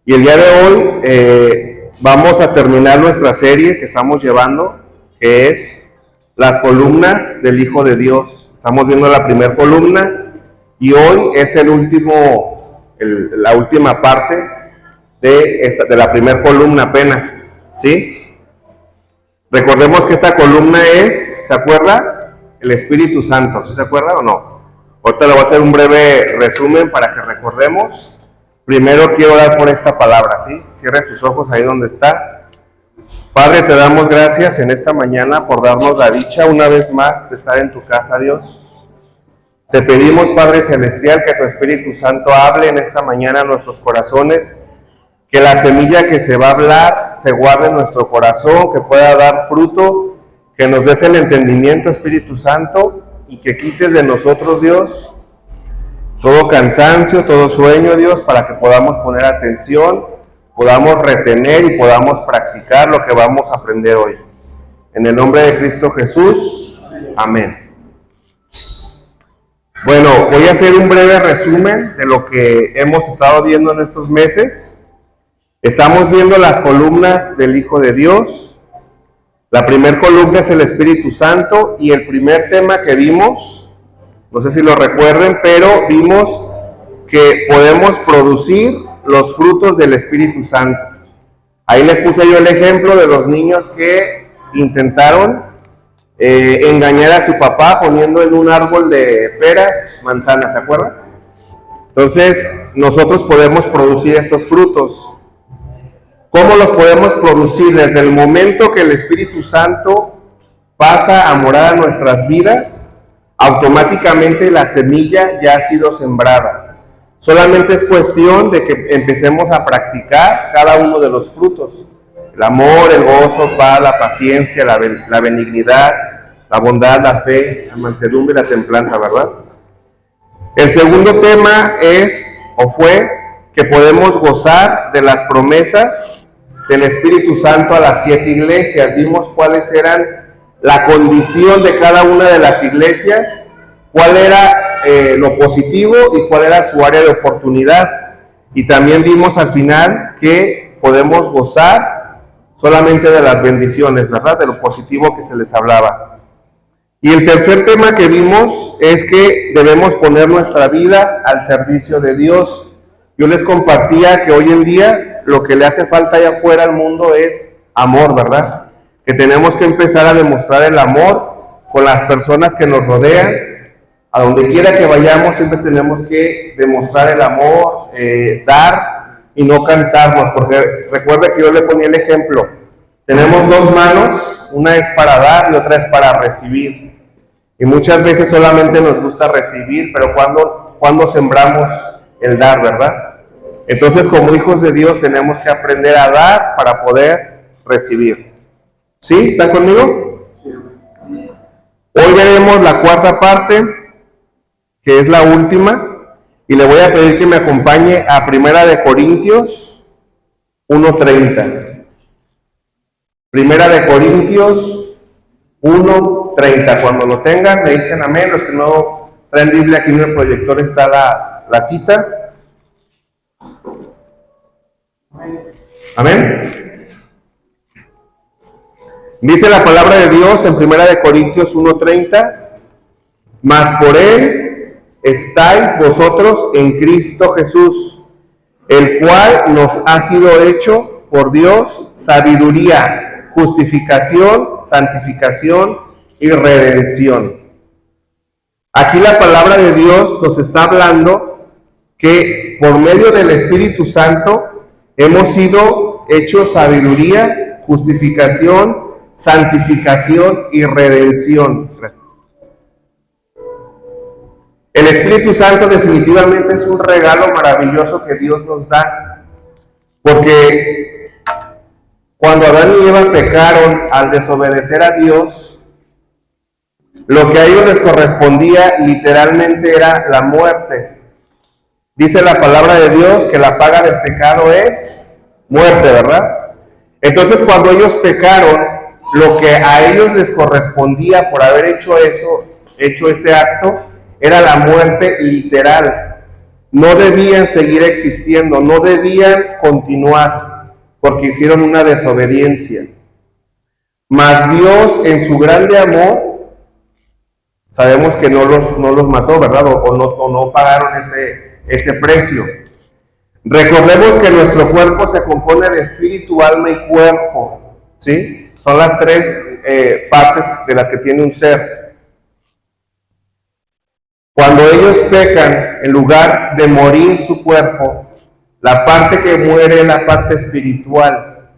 Y el día de hoy vamos a terminar nuestra serie que estamos llevando, que es las columnas del Hijo de Dios. Estamos viendo la primera columna y hoy es la última parte de la primera columna apenas, ¿sí? Recordemos que esta columna es, ¿se acuerda? El Espíritu Santo, ¿sí se acuerda o no? Ahorita le voy a hacer un breve resumen para que recordemos. Primero quiero orar por esta palabra, ¿sí? Cierre sus ojos ahí donde está. Padre, te damos gracias en esta mañana por darnos la dicha una vez más de estar en tu casa, Dios. Te pedimos, Padre Celestial, que tu Espíritu Santo hable en esta mañana a nuestros corazones, que la semilla que se va a hablar se guarde en nuestro corazón, que pueda dar fruto, que nos des el entendimiento, Espíritu Santo, y que quites de nosotros, Dios, todo cansancio, todo sueño, Dios, para que podamos poner atención, podamos retener y podamos practicar lo que vamos a aprender hoy. En el nombre de Cristo Jesús, amén. Bueno, voy a hacer un breve resumen de lo que hemos estado viendo en estos meses. Estamos viendo las columnas del Hijo de Dios. La primera columna es el Espíritu Santo y el primer tema que vimos, no sé si lo recuerden, pero vimos que podemos producir los frutos del Espíritu Santo. Ahí les puse yo el ejemplo de los niños que intentaron engañar a su papá poniendo en un árbol de peras, manzanas, ¿se acuerdan? Entonces, nosotros podemos producir estos frutos. ¿Cómo los podemos producir? Desde el momento que el Espíritu Santo pasa a morar a nuestras vidas, automáticamente la semilla ya ha sido sembrada. Solamente es cuestión de que empecemos a practicar cada uno de los frutos. El amor, el gozo, paz, la paciencia, la benignidad, la bondad, la fe, la mansedumbre y la templanza, ¿verdad? El segundo tema fue que podemos gozar de las promesas del Espíritu Santo a las 7 iglesias. Vimos cuáles eran la condición de cada una de las iglesias, cuál era lo positivo y cuál era su área de oportunidad. Y también vimos al final que podemos gozar solamente de las bendiciones, ¿verdad? De lo positivo que se les hablaba. Y el tercer tema que vimos es que debemos poner nuestra vida al servicio de Dios. Yo les compartía que hoy en día lo que le hace falta allá afuera al mundo es amor, ¿verdad? Que tenemos que empezar a demostrar el amor con las personas que nos rodean. A donde quiera que vayamos siempre tenemos que demostrar el amor, dar y no cansarnos, porque recuerda que yo le ponía el ejemplo, tenemos dos manos, una es para dar y otra es para recibir, y muchas veces solamente nos gusta recibir, pero cuando sembramos el dar, ¿verdad? Entonces, como hijos de Dios tenemos que aprender a dar para poder recibir. ¿Sí? ¿Están conmigo? Hoy veremos la cuarta parte, que es la última, y le voy a pedir que me acompañe a 1 Corintios 1:30. 1 Corintios 1:30. Cuando lo tengan, me dicen amén. Los que no traen Biblia, aquí en el proyector está la cita. Amén. Dice la palabra de Dios en 1 Corintios 1:30, mas por Él estáis vosotros en Cristo Jesús, el cual nos ha sido hecho por Dios sabiduría, justificación, santificación y redención. Aquí la palabra de Dios nos está hablando que por medio del Espíritu Santo hemos sido hechos sabiduría, justificación, santificación y redención. Gracias. El Espíritu Santo definitivamente es un regalo maravilloso que Dios nos da, porque cuando Adán y Eva pecaron al desobedecer a Dios, lo que a ellos les correspondía literalmente era la muerte. Dice la palabra de Dios que la paga del pecado es muerte, ¿verdad? Entonces, cuando ellos pecaron, lo que a ellos les correspondía por haber hecho este acto, era la muerte literal. no debían seguir existiendo, no debían continuar, porque hicieron una desobediencia. Mas Dios, en su grande amor, sabemos que no los mató, ¿verdad? O no pagaron ese precio. Recordemos que nuestro cuerpo se compone de espíritu, alma y cuerpo, ¿sí? Son las tres partes de las que tiene un ser. Cuando ellos pecan, en lugar de morir su cuerpo, la parte que muere es la parte espiritual.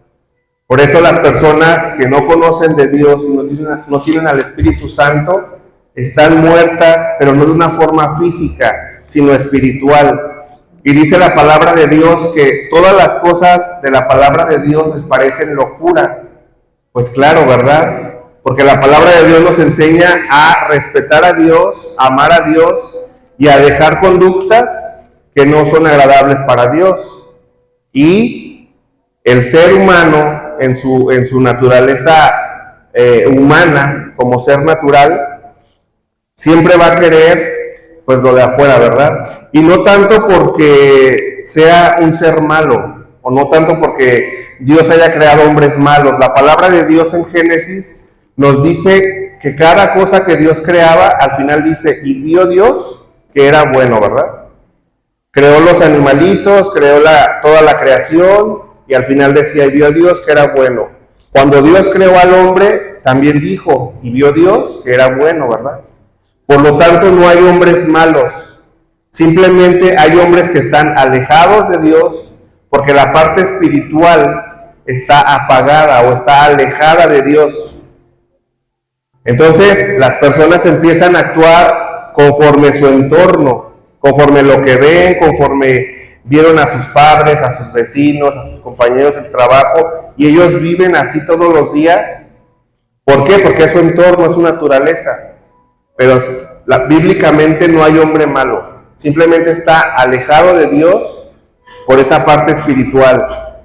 Por eso las personas que no conocen de Dios y no tienen al Espíritu Santo, están muertas, pero no de una forma física, sino espiritual. Y dice la palabra de Dios que todas las cosas de la palabra de Dios les parecen locura. Pues claro, ¿verdad? Porque la palabra de Dios nos enseña a respetar a Dios, a amar a Dios y a dejar conductas que no son agradables para Dios. Y el ser humano, en su naturaleza humana, como ser natural, siempre va a querer pues lo de afuera, ¿verdad? Y no tanto porque sea un ser malo, o no tanto porque Dios haya creado hombres malos. La palabra de Dios en Génesis nos dice que cada cosa que Dios creaba, al final dice, y vio Dios que era bueno, ¿verdad? Creó los animalitos, creó toda la creación, y al final decía, y vio Dios que era bueno. Cuando Dios creó al hombre, también dijo, y vio Dios que era bueno, ¿verdad? Por lo tanto, no hay hombres malos. Simplemente hay hombres que están alejados de Dios porque la parte espiritual está apagada o está alejada de Dios. Entonces, las personas empiezan a actuar conforme su entorno, conforme lo que ven, conforme vieron a sus padres, a sus vecinos, a sus compañeros de trabajo, y ellos viven así todos los días. ¿Por qué? Porque es su entorno, es su naturaleza. Pero bíblicamente no hay hombre malo, simplemente está alejado de Dios por esa parte espiritual.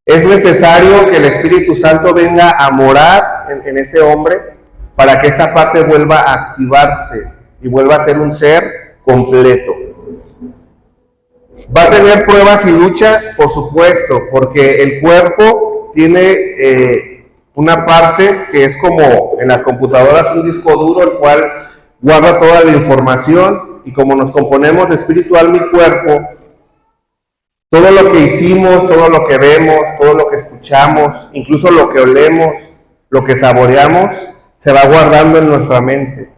Es necesario que el Espíritu Santo venga a morar en ese hombre para que esta parte vuelva a activarse y vuelva a ser un ser completo. Va a tener pruebas y luchas, por supuesto, porque el cuerpo tiene una parte que es como en las computadoras un disco duro, el cual guarda toda la información, y como nos componemos de espíritu, alma y cuerpo, todo lo que hicimos, todo lo que vemos, todo lo que escuchamos, incluso lo que olemos, lo que saboreamos, se va guardando en nuestra mente.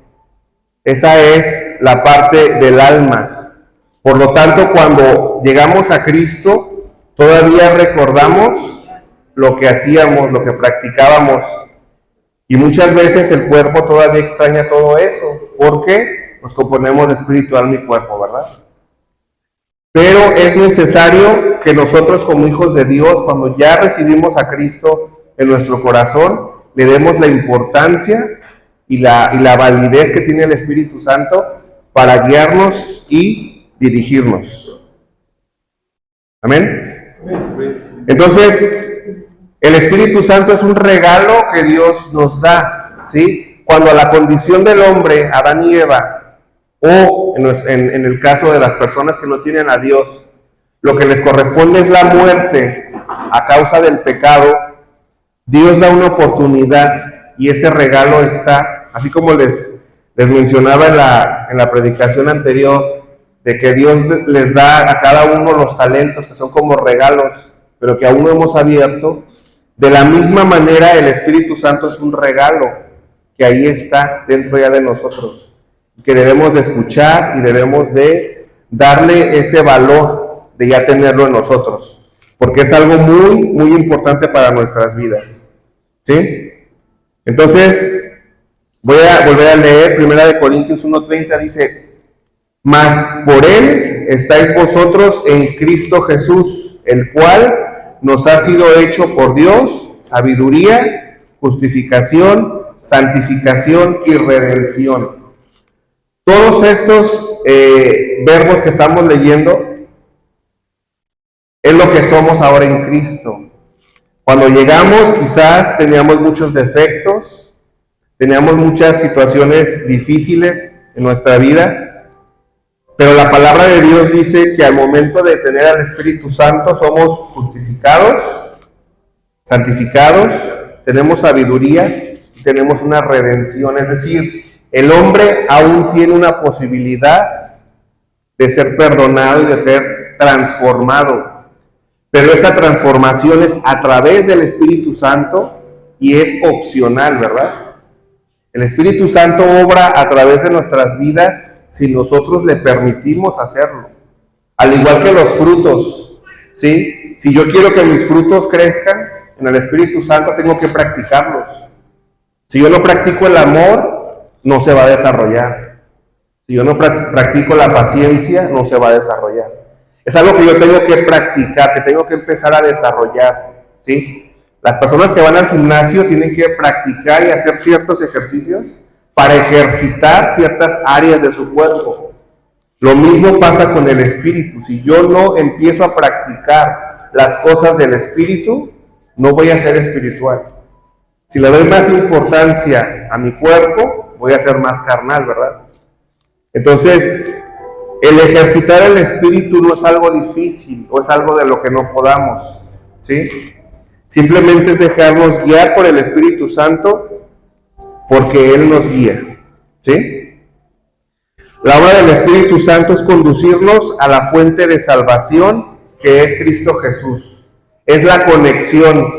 Esa es la parte del alma. Por lo tanto, cuando llegamos a Cristo, todavía recordamos lo que hacíamos, lo que practicábamos, y muchas veces el cuerpo todavía extraña todo eso, porque nos componemos de espíritu, alma y cuerpo, ¿verdad? Pero es necesario que nosotros como hijos de Dios, cuando ya recibimos a Cristo en nuestro corazón, le demos la importancia y la validez que tiene el Espíritu Santo para guiarnos y dirigirnos. ¿Amén? Entonces, el Espíritu Santo es un regalo que Dios nos da, ¿sí? Cuando a la condición del hombre, Adán y Eva, o en el caso de las personas que no tienen a Dios, lo que les corresponde es la muerte a causa del pecado, Dios da una oportunidad y ese regalo está, así como les mencionaba en la predicación anterior, de que Dios les da a cada uno los talentos que son como regalos, pero que aún no hemos abierto. De la misma manera, el Espíritu Santo es un regalo que ahí está dentro ya de nosotros, que debemos de escuchar y debemos de darle ese valor de ya tenerlo en nosotros, porque es algo muy, muy importante para nuestras vidas, ¿sí? Entonces, voy a volver a leer 1 Corintios 1:30, dice, mas por Él estáis vosotros en Cristo Jesús, el cual nos ha sido hecho por Dios sabiduría, justificación, santificación y redención. Todos estos verbos que estamos leyendo es lo que somos ahora en Cristo. Cuando llegamos quizás teníamos muchos defectos, teníamos muchas situaciones difíciles en nuestra vida, Pero la palabra de Dios dice que al momento de tener al Espíritu Santo somos justificados, santificados, tenemos sabiduría y tenemos una redención. Es decir, el hombre aún tiene una posibilidad de ser perdonado y de ser transformado. Pero esta transformación es a través del Espíritu Santo y es opcional, ¿verdad? El Espíritu Santo obra a través de nuestras vidas si nosotros le permitimos hacerlo. Al igual que los frutos, ¿sí? Si yo quiero que mis frutos crezcan en el Espíritu Santo, tengo que practicarlos. Si yo no practico el amor, no se va a desarrollar. Si yo no practico la paciencia, no se va a desarrollar. Es algo que yo tengo que practicar, que tengo que empezar a desarrollar, ¿sí? Las personas que van al gimnasio tienen que practicar y hacer ciertos ejercicios para ejercitar ciertas áreas de su cuerpo. Lo mismo pasa con el espíritu. Si yo no empiezo a practicar las cosas del espíritu, no voy a ser espiritual. Si le doy más importancia a mi cuerpo, voy a ser más carnal, ¿verdad? Entonces, el ejercitar el espíritu no es algo difícil o es algo de lo que no podamos, ¿sí? Simplemente es dejarnos guiar por el Espíritu Santo porque Él nos guía, ¿sí? La obra del Espíritu Santo es conducirnos a la fuente de salvación que es Cristo Jesús. Es la conexión.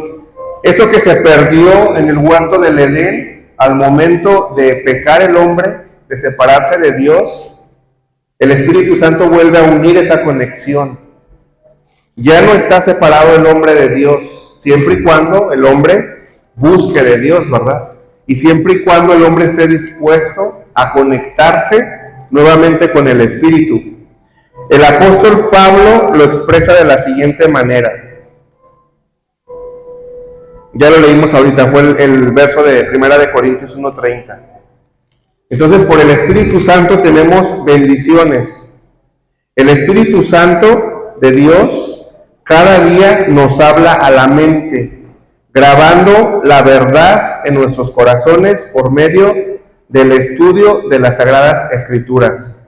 Eso que se perdió en el huerto del Edén al momento de pecar el hombre, de separarse de Dios, el Espíritu Santo vuelve a unir esa conexión. Ya no está separado el hombre de Dios, siempre y cuando el hombre busque de Dios, ¿verdad? Y siempre y cuando el hombre esté dispuesto a conectarse nuevamente con el Espíritu. El apóstol Pablo lo expresa de la siguiente manera. Ya lo leímos ahorita, fue el verso de 1 Corintios 1:30. Entonces, por el Espíritu Santo tenemos bendiciones. El Espíritu Santo de Dios cada día nos habla a la mente, grabando la verdad en nuestros corazones por medio del estudio de las Sagradas Escrituras.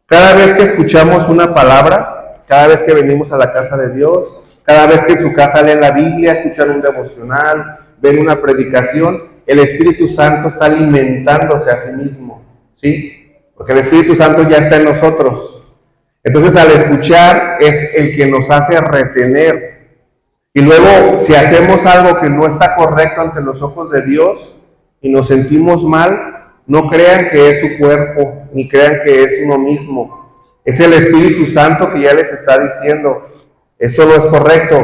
Cada vez que escuchamos una palabra, cada vez que venimos a la casa de Dios, cada vez que en su casa leen la Biblia, escuchan un devocional, ven una predicación, el Espíritu Santo está alimentándose a sí mismo, ¿sí? Porque el Espíritu Santo ya está en nosotros. Entonces, al escuchar es el que nos hace retener. Y luego, si hacemos algo que no está correcto ante los ojos de Dios y nos sentimos mal, no crean que es su cuerpo, ni crean que es uno mismo. Es el Espíritu Santo que ya les está diciendo, esto no es correcto.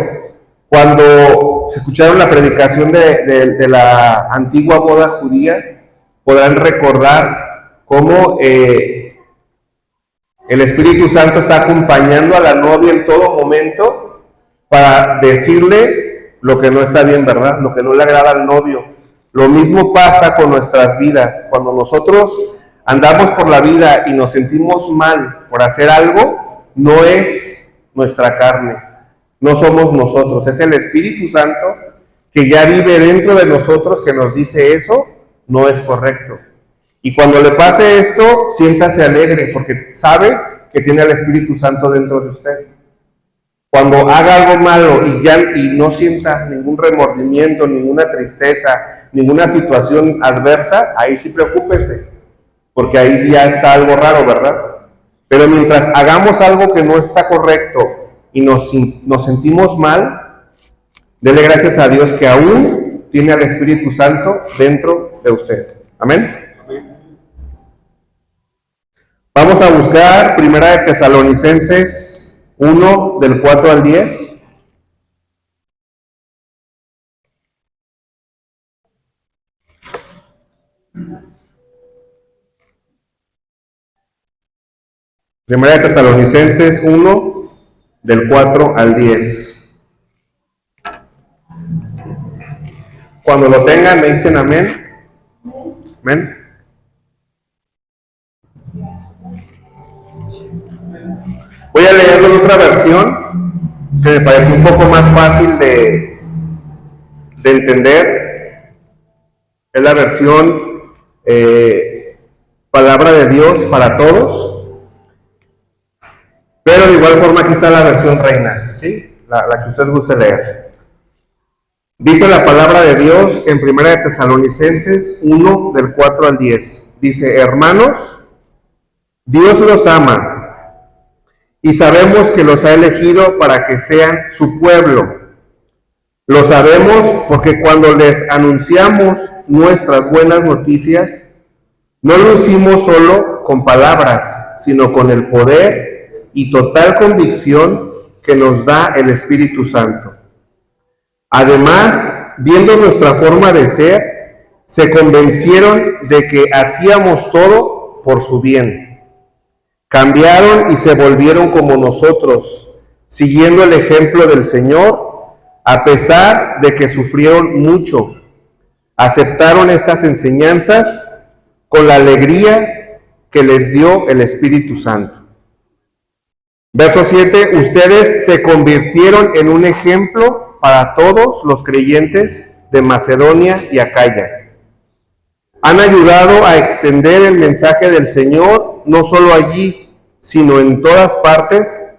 Cuando se escucharon la predicación de la antigua boda judía, podrán recordar cómo el Espíritu Santo está acompañando a la novia en todo momento para decirle lo que no está bien, ¿verdad? Lo que no le agrada al novio. Lo mismo pasa con nuestras vidas. Cuando nosotros andamos por la vida y nos sentimos mal por hacer algo, no es nuestra carne. No somos nosotros, es el Espíritu Santo que ya vive dentro de nosotros que nos dice eso no es correcto. Y cuando le pase esto, siéntase alegre porque sabe que tiene al Espíritu Santo dentro de usted. Cuando haga algo malo y no sienta ningún remordimiento, ninguna tristeza, ninguna situación adversa, ahí sí preocúpese, porque ahí sí ya está algo raro, ¿verdad? Pero mientras hagamos algo que no está correcto, y nos sentimos mal, dele gracias a Dios que aún tiene al Espíritu Santo dentro de usted. Amén. Vamos a buscar 1 Tesalonicenses 1, del 4 al 10. Primera de Tesalonicenses 1, del 4 al 10. Cuando lo tengan, me dicen amén. Amén. Voy a leerlo en otra versión que me parece un poco más fácil de entender. Es la versión Palabra de Dios para Todos. Pero de igual forma aquí está la versión reina, ¿sí? La que usted guste leer. Dice la palabra de Dios en 1 de Tesalonicenses 1, del 4 al 10. Dice, hermanos, Dios los ama y sabemos que los ha elegido para que sean su pueblo. Lo sabemos porque cuando les anunciamos nuestras buenas noticias, no lo hicimos solo con palabras, sino con el poder y total convicción que nos da el Espíritu Santo. Además, viendo nuestra forma de ser, se convencieron de que hacíamos todo por su bien. Cambiaron y se volvieron como nosotros, siguiendo el ejemplo del Señor, a pesar de que sufrieron mucho. Aceptaron estas enseñanzas con la alegría que les dio el Espíritu Santo. Verso 7, ustedes se convirtieron en un ejemplo para todos los creyentes de Macedonia y Acaya. Han ayudado a extender el mensaje del Señor, no solo allí, sino en todas partes.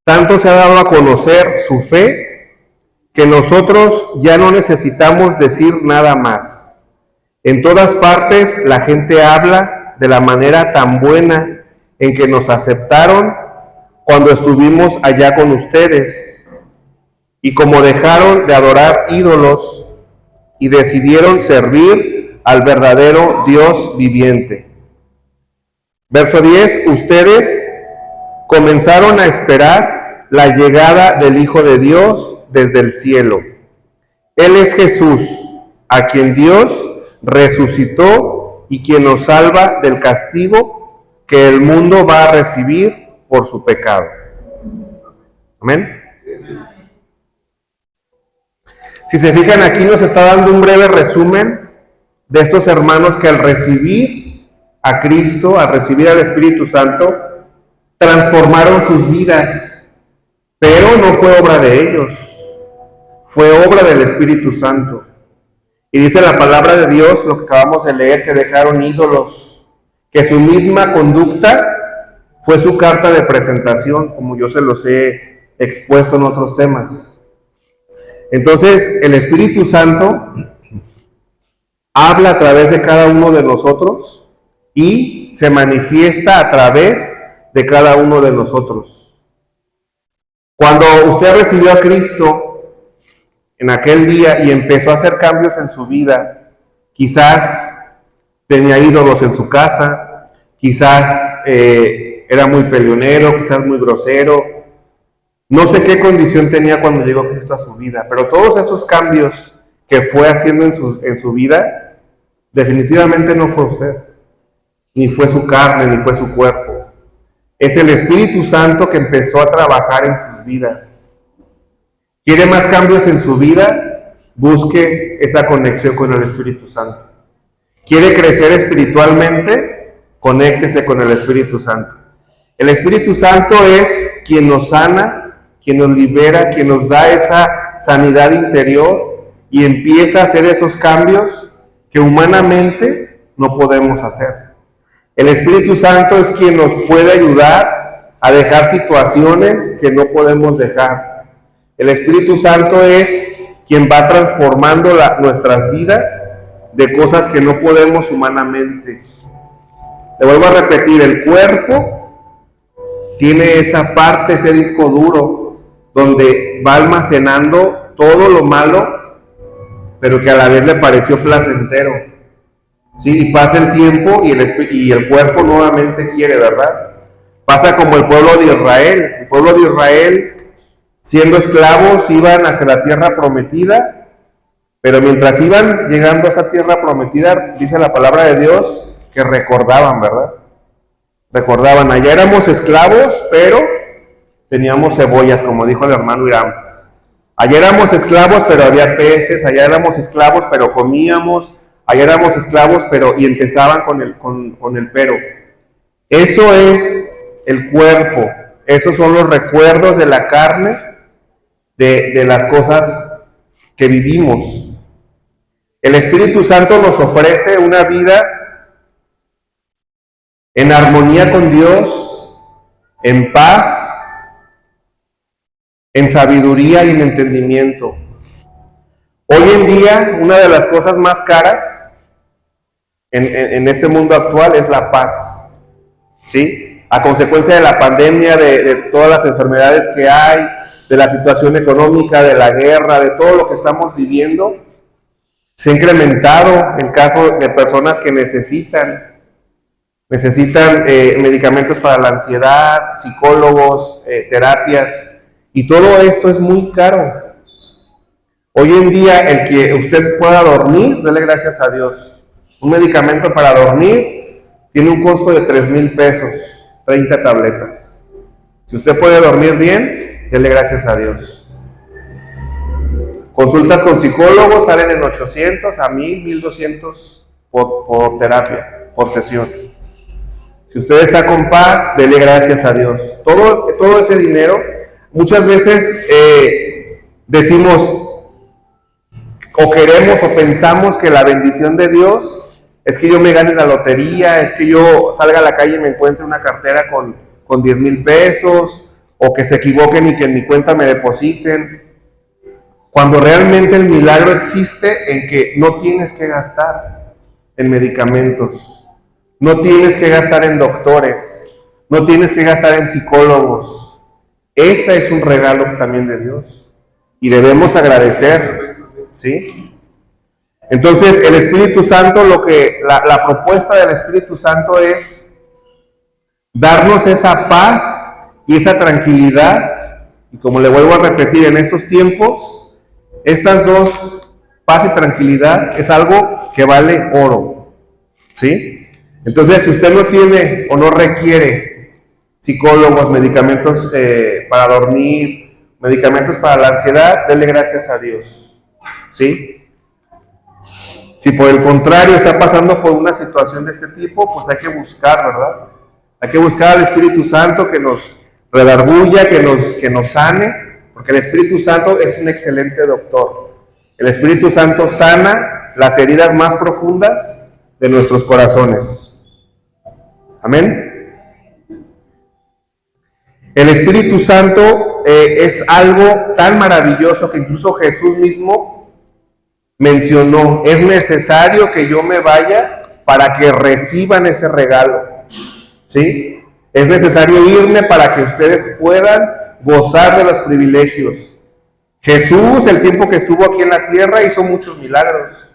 Tanto se ha dado a conocer su fe, que nosotros ya no necesitamos decir nada más. En todas partes la gente habla de la manera tan buena en que nos aceptaron cuando estuvimos allá con ustedes, y como dejaron de adorar ídolos y decidieron servir al verdadero Dios viviente. Verso 10, ustedes comenzaron a esperar la llegada del Hijo de Dios desde el cielo. Él es Jesús, a quien Dios resucitó y quien nos salva del castigo que el mundo va a recibir por su pecado. Amén. Si se fijan, aquí nos está dando un breve resumen de estos hermanos que al recibir a Cristo, al recibir al Espíritu Santo, transformaron sus vidas, pero no fue obra de ellos, fue obra del Espíritu Santo. Y dice la palabra de Dios, lo que acabamos de leer, que dejaron ídolos, que su misma conducta fue su carta de presentación, como yo se los he expuesto en otros temas. Entonces, el Espíritu Santo habla a través de cada uno de nosotros y se manifiesta a través de cada uno de nosotros. Cuando usted recibió a Cristo en aquel día y empezó a hacer cambios en su vida, quizás tenía ídolos en su casa, quizás era muy peleonero, quizás muy grosero, no sé qué condición tenía cuando llegó Cristo a su vida, pero todos esos cambios que fue haciendo en su vida, definitivamente no fue usted, ni fue su carne, ni fue su cuerpo. Es el Espíritu Santo que empezó a trabajar en sus vidas. ¿Quiere más cambios en su vida? Busque esa conexión con el Espíritu Santo. ¿Quiere crecer espiritualmente? Conéctese con el Espíritu Santo. El Espíritu Santo es quien nos sana, quien nos libera, quien nos da esa sanidad interior y empieza a hacer esos cambios que humanamente no podemos hacer. El Espíritu Santo es quien nos puede ayudar a dejar situaciones que no podemos dejar. El Espíritu Santo es quien va transformando nuestras vidas de cosas que no podemos humanamente. Le vuelvo a repetir, el cuerpo tiene esa parte, ese disco duro, donde va almacenando todo lo malo, pero que a la vez le pareció placentero. ¿Sí? Y pasa el tiempo y el cuerpo nuevamente quiere, ¿verdad? Pasa como el pueblo de Israel. El pueblo de Israel, siendo esclavos, iban hacia la tierra prometida, pero mientras iban llegando a esa tierra prometida, dice la palabra de Dios, que recordaban, ¿verdad? Recordaban, allá éramos esclavos, pero teníamos cebollas, como dijo el hermano Irán. Allá éramos esclavos, pero había peces, allá éramos esclavos, pero comíamos, allá éramos esclavos, pero... Y empezaban con el pero. Eso es el cuerpo, esos son los recuerdos de la carne, de las cosas que vivimos. El Espíritu Santo nos ofrece una vida en armonía con Dios, en paz, en sabiduría y en entendimiento. Hoy en día, una de las cosas más caras en este mundo actual es la paz, ¿sí? A consecuencia de la pandemia, de todas las enfermedades que hay, de la situación económica, de la guerra, de todo lo que estamos viviendo, se ha incrementado el caso de personas que necesitan medicamentos para la ansiedad, psicólogos, terapias, y todo esto es muy caro. Hoy en día, el que usted pueda dormir, dele gracias a Dios. Un medicamento para dormir tiene un costo de 3,000 pesos, 30 tabletas. Si usted puede dormir bien, dele gracias a Dios. Consultas con psicólogos salen en 800 a 1,000, 1,200 por terapia, por sesión. Si usted está con paz, dele gracias a Dios. Todo ese dinero, muchas veces decimos o queremos o pensamos que la bendición de Dios es que yo me gane la lotería, es que yo salga a la calle y me encuentre una cartera con 10,000 pesos, o que se equivoquen y que en mi cuenta me depositen, cuando realmente el milagro existe en que no tienes que gastar en medicamentos, no tienes que gastar en doctores, no tienes que gastar en psicólogos. Ese es un regalo también de Dios y debemos agradecer, ¿sí? Entonces el Espíritu Santo, la propuesta del Espíritu Santo es darnos esa paz y esa tranquilidad, y como le vuelvo a repetir, en estos tiempos, estas dos, paz y tranquilidad, es algo que vale oro, ¿sí? Entonces, si usted no tiene o no requiere psicólogos, medicamentos para dormir, medicamentos para la ansiedad, dele gracias a Dios, ¿sí? Si por el contrario está pasando por una situación de este tipo, pues hay que buscar, ¿verdad? Hay que buscar al Espíritu Santo que nos redarguya, que nos sane, porque el Espíritu Santo es un excelente doctor. El Espíritu Santo sana las heridas más profundas de nuestros corazones. Amén. El Espíritu Santo es algo tan maravilloso que incluso Jesús mismo mencionó: es necesario que yo me vaya para que reciban ese regalo, ¿sí? Es necesario irme para que ustedes puedan gozar de los privilegios. Jesús, el tiempo que estuvo aquí en la tierra, hizo muchos milagros.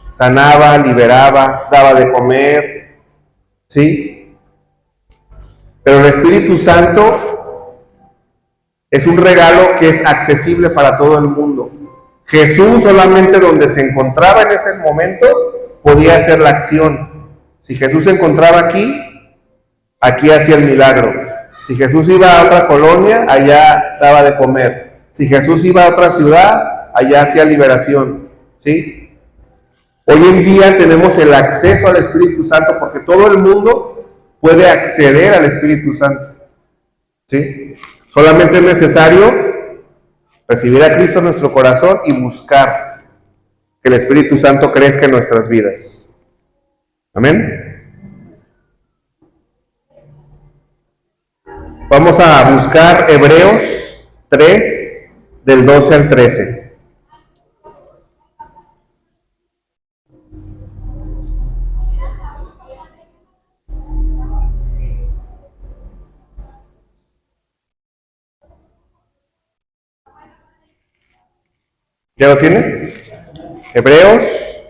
Sanaba, liberaba, daba de comer, ¿sí? Pero el Espíritu Santo es un regalo que es accesible para todo el mundo. Jesús solamente donde se encontraba en ese momento podía hacer la acción. Si Jesús se encontraba aquí hacía el milagro. Si Jesús iba a otra colonia, allá daba de comer. Si Jesús iba a otra ciudad, allá hacía liberación, ¿sí? Hoy en día tenemos el acceso al Espíritu Santo porque todo el mundo puede acceder al Espíritu Santo, ¿sí? Solamente es necesario recibir a Cristo en nuestro corazón y buscar que el Espíritu Santo crezca en nuestras vidas. Amén. Vamos a buscar Hebreos 3, del 12 al 13. ¿Ya lo tiene? Hebreos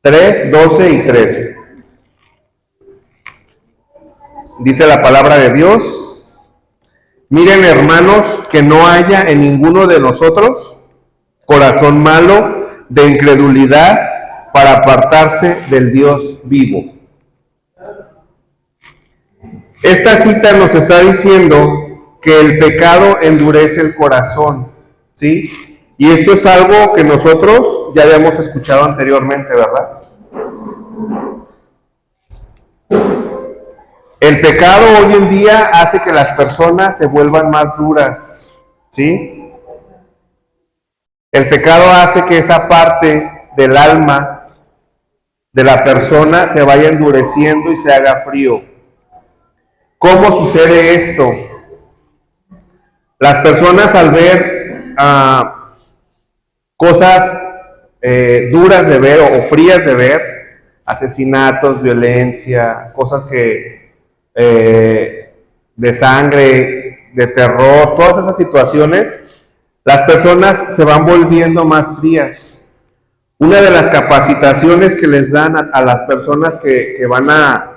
3, 12 y 13. Dice la palabra de Dios: miren, hermanos, que no haya en ninguno de nosotros corazón malo de incredulidad para apartarse del Dios vivo. Esta cita nos está diciendo que el pecado endurece el corazón, ¿sí? Y esto es algo que nosotros ya habíamos escuchado anteriormente, ¿verdad? El pecado hoy en día hace que las personas se vuelvan más duras, ¿sí? El pecado hace que esa parte del alma de la persona se vaya endureciendo y se haga frío. ¿Cómo sucede esto? Las personas al ver cosas duras de ver o frías de ver, asesinatos, violencia, cosas que de sangre, de terror, todas esas situaciones, las personas se van volviendo más frías. Una de las capacitaciones que les dan a las personas que van a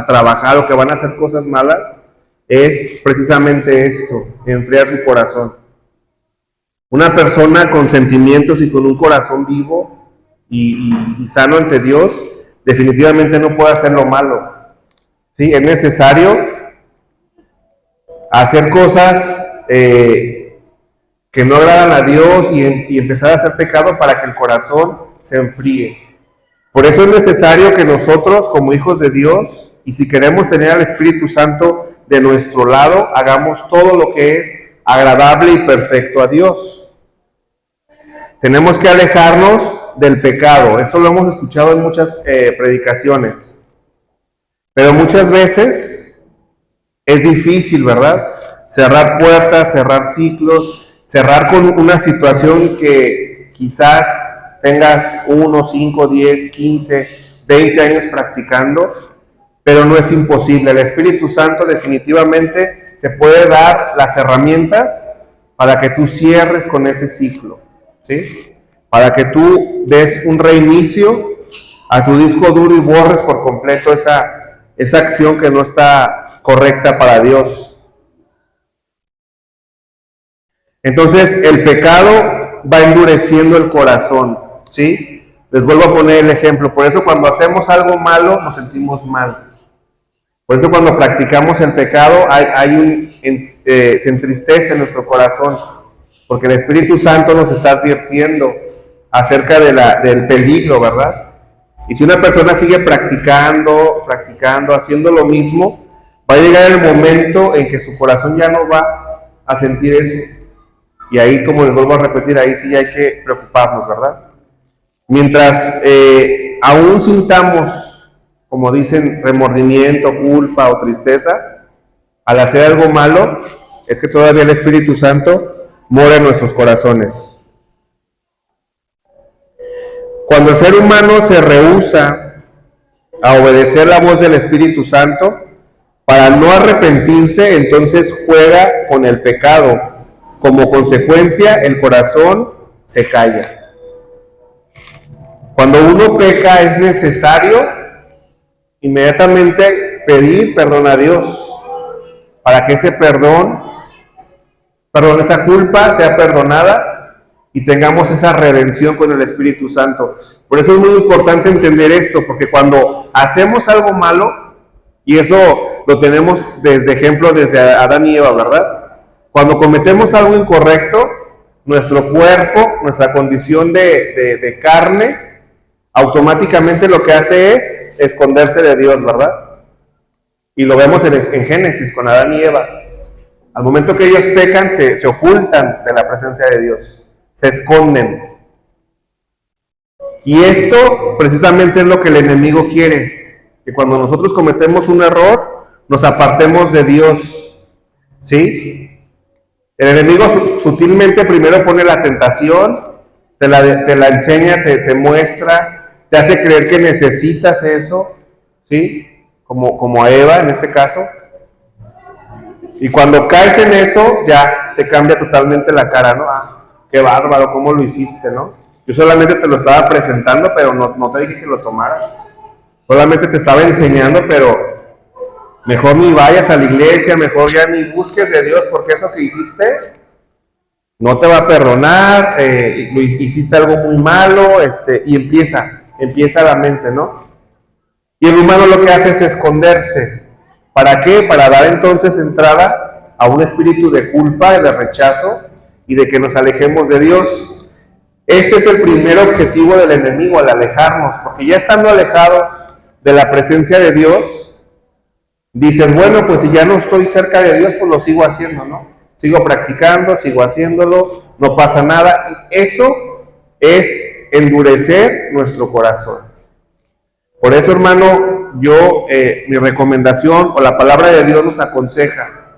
trabajar o que van a hacer cosas malas es precisamente esto, enfriar su corazón. Una persona con sentimientos y con un corazón vivo y sano ante Dios, definitivamente no puede hacer lo malo. ¿Sí? Es necesario hacer cosas que no agradan a Dios y empezar a hacer pecado para que el corazón se enfríe. Por eso es necesario que nosotros, como hijos de Dios, y si queremos tener al Espíritu Santo de nuestro lado, hagamos todo lo que es agradable y perfecto a Dios. Tenemos que alejarnos del pecado. Esto lo hemos escuchado en muchas predicaciones. Pero muchas veces es difícil, ¿verdad? Cerrar puertas, cerrar ciclos, cerrar con una situación que quizás tengas 1, 5, 10, 15, 20 años practicando, pero no es imposible. El Espíritu Santo definitivamente te puede dar las herramientas para que tú cierres con ese ciclo, ¿sí? Para que tú des un reinicio a tu disco duro y borres por completo esa acción que no está correcta para Dios. Entonces, el pecado va endureciendo el corazón, ¿sí? Les vuelvo a poner el ejemplo. Por eso cuando hacemos algo malo, nos sentimos mal. Por eso cuando practicamos el pecado, se entristece nuestro corazón, porque el Espíritu Santo nos está advirtiendo acerca del peligro, ¿verdad? Y si una persona sigue practicando, haciendo lo mismo, va a llegar el momento en que su corazón ya no va a sentir eso. Y ahí, como les vuelvo a repetir, ahí sí hay que preocuparnos, ¿verdad? Mientras aún sintamos, como dicen, remordimiento, culpa o tristeza, al hacer algo malo, es que todavía el Espíritu Santo mora en nuestros corazones. Cuando el ser humano se rehúsa a obedecer la voz del Espíritu Santo, para no arrepentirse, entonces juega con el pecado. Como consecuencia, el corazón se calla. Cuando uno peca, es necesario inmediatamente pedir perdón a Dios, para que ese esa culpa sea perdonada y tengamos esa redención con el Espíritu Santo. Por eso es muy importante entender esto, porque cuando hacemos algo malo, y eso lo tenemos desde ejemplo desde Adán y Eva, ¿verdad? Cuando cometemos algo incorrecto, nuestro cuerpo, nuestra condición de carne, automáticamente lo que hace es esconderse de Dios, ¿verdad? Y lo vemos en Génesis con Adán y Eva. Al momento que ellos pecan, se ocultan de la presencia de Dios, se esconden. Y esto precisamente es lo que el enemigo quiere, que cuando nosotros cometemos un error, nos apartemos de Dios, ¿sí? El enemigo sutilmente primero pone la tentación, te la enseña, te muestra, te hace creer que necesitas eso, ¿sí? Como a Eva en este caso. Y cuando caes en eso, ya te cambia totalmente la cara, ¿no? Ah, qué bárbaro, ¿cómo lo hiciste, no? Yo solamente te lo estaba presentando, pero no te dije que lo tomaras. Solamente te estaba enseñando, pero mejor ni vayas a la iglesia, mejor ya ni busques de Dios, porque eso que hiciste no te va a perdonar, hiciste algo muy malo, y empieza la mente, ¿no? Y el humano lo que hace es esconderse. ¿Para qué? Para dar entonces entrada a un espíritu de culpa y de rechazo y de que nos alejemos de Dios. Ese es el primer objetivo del enemigo, al alejarnos, porque ya estando alejados de la presencia de Dios, dices, bueno, pues si ya no estoy cerca de Dios, pues lo sigo haciendo, ¿no? Sigo practicando, sigo haciéndolo, no pasa nada. Y eso es endurecer nuestro corazón. Por eso, hermano, mi recomendación o la palabra de Dios nos aconseja.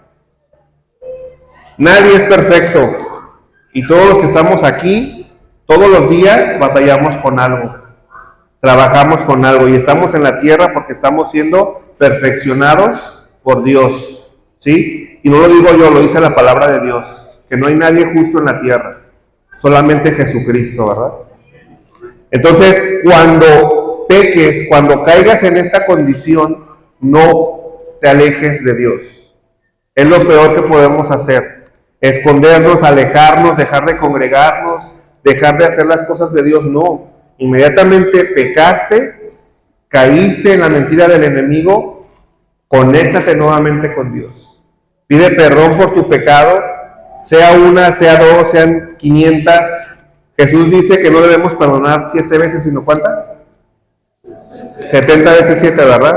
Nadie es perfecto y todos los que estamos aquí, todos los días batallamos con algo, trabajamos con algo y estamos en la tierra porque estamos siendo perfeccionados por Dios, ¿sí? Y no lo digo yo, lo dice la palabra de Dios, que no hay nadie justo en la tierra, solamente Jesucristo, ¿verdad? Entonces, cuando peques, cuando caigas en esta condición, no te alejes de Dios. Es lo peor que podemos hacer. Escondernos, alejarnos, dejar de congregarnos, dejar de hacer las cosas de Dios. No. Inmediatamente pecaste, caíste en la mentira del enemigo, conéctate nuevamente con Dios. Pide perdón por tu pecado, sea una, sea dos, sean 500. Jesús dice que no debemos perdonar 7 veces, sino ¿cuántas? 70 veces 7, ¿verdad?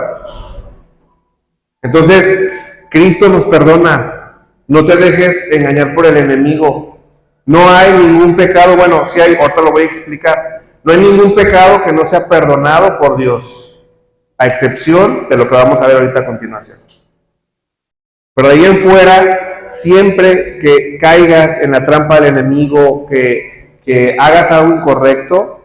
Entonces, Cristo nos perdona. No te dejes engañar por el enemigo. No hay ningún pecado, bueno, sí hay, ahorita lo voy a explicar. No hay ningún pecado que no sea perdonado por Dios, a excepción de lo que vamos a ver ahorita a continuación. Pero de ahí en fuera, siempre que caigas en la trampa del enemigo, que hagas algo incorrecto,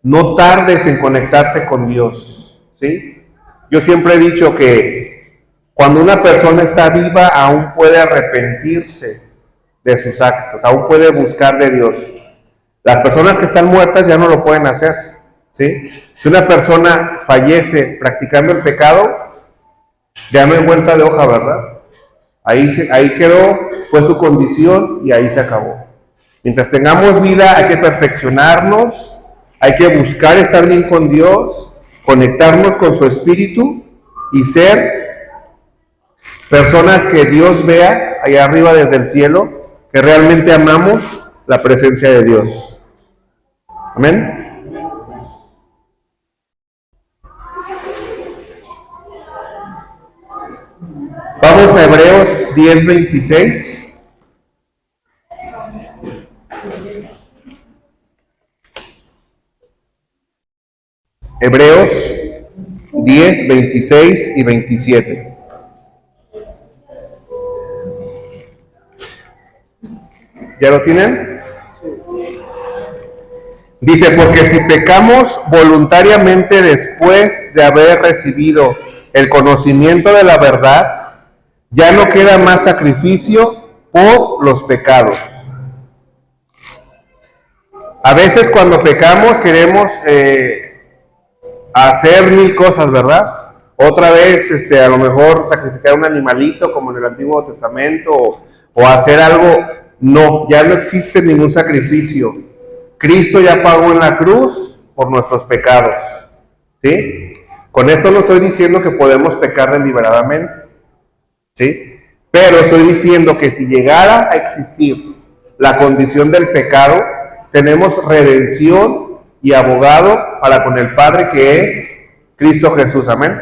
no tardes en conectarte con Dios, ¿sí? Yo siempre he dicho que cuando una persona está viva, aún puede arrepentirse de sus actos, aún puede buscar de Dios. Las personas que están muertas ya no lo pueden hacer, ¿sí? Si una persona fallece practicando el pecado, ya no hay vuelta de hoja, ¿verdad? Ahí quedó, fue su condición y ahí se acabó. Mientras tengamos vida hay que perfeccionarnos, hay que buscar estar bien con Dios, conectarnos con su espíritu y ser personas que Dios vea allá arriba desde el cielo, que realmente amamos la presencia de Dios. Amén. Vamos a Hebreos 10:26. Hebreos 10, 26 y 27. ¿Ya lo tienen? Dice, porque si pecamos voluntariamente después de haber recibido el conocimiento de la verdad, ya no queda más sacrificio por los pecados. A veces cuando pecamos queremos hacer 1000 cosas, ¿verdad? Otra vez, a lo mejor sacrificar un animalito como en el Antiguo Testamento o hacer algo. No, ya no existe ningún sacrificio. Cristo ya pagó en la cruz por nuestros pecados, ¿sí? Con esto no estoy diciendo que podemos pecar deliberadamente, ¿sí? Pero estoy diciendo que si llegara a existir la condición del pecado, tenemos redención y abogado para con el Padre, que es Cristo Jesús, amén.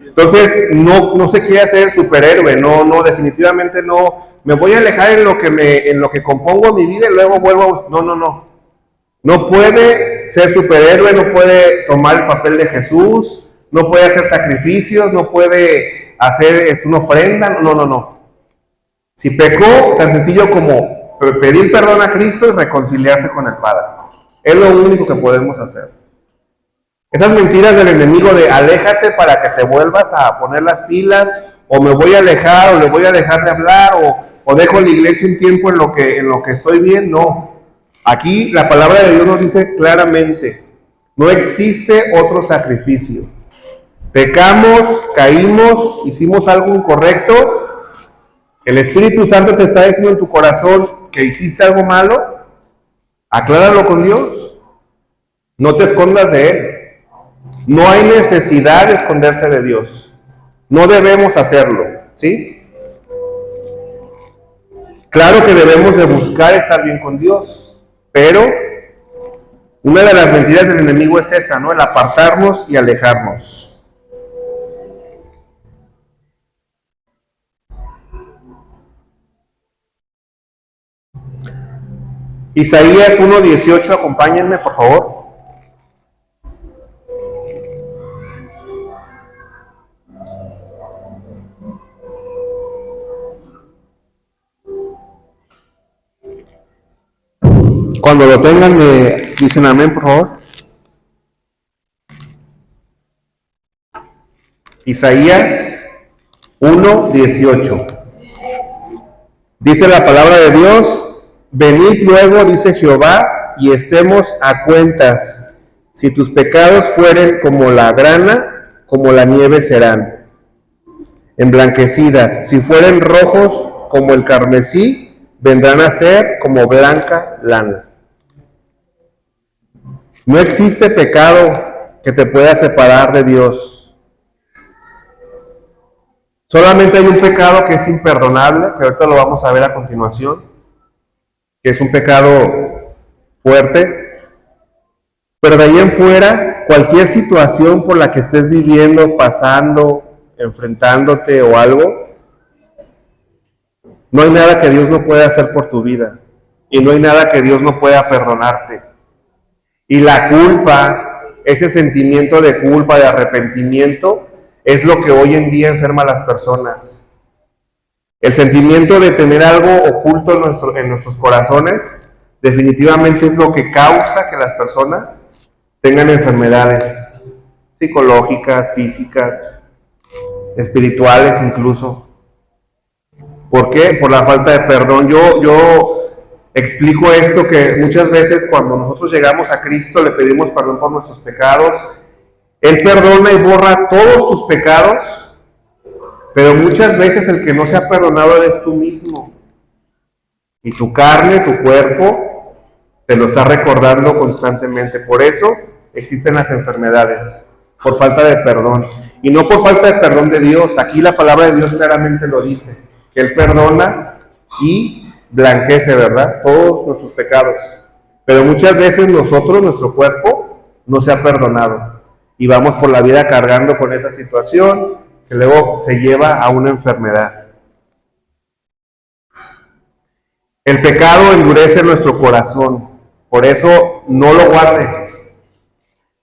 Entonces, no se quiere hacer el superhéroe, no, definitivamente no, me voy a alejar en lo que compongo mi vida y luego vuelvo a... No puede ser superhéroe, no puede tomar el papel de Jesús, no puede hacer sacrificios, no puede hacer una ofrenda, no. Si pecó, tan sencillo como pedir perdón a Cristo y reconciliarse con el Padre. Es lo único que podemos hacer. Esas mentiras del enemigo de aléjate para que te vuelvas a poner las pilas, o me voy a alejar, o le voy a dejar de hablar, o dejo la iglesia un tiempo en lo que estoy bien, no. Aquí la palabra de Dios nos dice claramente, no existe otro sacrificio. Pecamos, caímos, hicimos algo incorrecto, el Espíritu Santo te está diciendo en tu corazón que hiciste algo malo, acláralo con Dios, no te escondas de Él. No hay necesidad de esconderse de Dios, no debemos hacerlo, ¿sí? Claro que debemos de buscar estar bien con Dios, pero una de las mentiras del enemigo es esa, ¿no? El apartarnos y alejarnos. Isaías 1:18, acompáñenme por favor. Cuando lo tengan, me dicen amén, por favor. Isaías 1:18. Dice la palabra de Dios: venid luego, dice Jehová, y estemos a cuentas. Si tus pecados fueren como la grana, como la nieve serán emblanquecidas. Si fueren rojos como el carmesí, vendrán a ser como blanca lana. No existe pecado que te pueda separar de Dios. Solamente hay un pecado que es imperdonable, que ahorita lo vamos a ver a continuación, que es un pecado fuerte. Pero de ahí en fuera, cualquier situación por la que estés viviendo, pasando, enfrentándote o algo, no hay nada que Dios no pueda hacer por tu vida. Y no hay nada que Dios no pueda perdonarte. Y la culpa, ese sentimiento de culpa, de arrepentimiento, es lo que hoy en día enferma a las personas. El sentimiento de tener algo oculto en nuestros corazones, definitivamente es lo que causa que las personas tengan enfermedades psicológicas, físicas, espirituales incluso. ¿Por qué? Por la falta de perdón. Yo explico esto, que muchas veces cuando nosotros llegamos a Cristo le pedimos perdón por nuestros pecados. Él perdona y borra todos tus pecados, pero muchas veces el que no se ha perdonado eres tú mismo. Y tu carne, tu cuerpo, te lo está recordando constantemente. Por eso existen las enfermedades, por falta de perdón. Y no por falta de perdón de Dios. Aquí la palabra de Dios claramente lo dice, que Él perdona y blanquece, ¿verdad?, todos nuestros pecados. Pero muchas veces nosotros, nuestro cuerpo, no se ha perdonado. Y vamos por la vida cargando con esa situación que luego se lleva a una enfermedad. El pecado endurece nuestro corazón, por eso no lo guarde.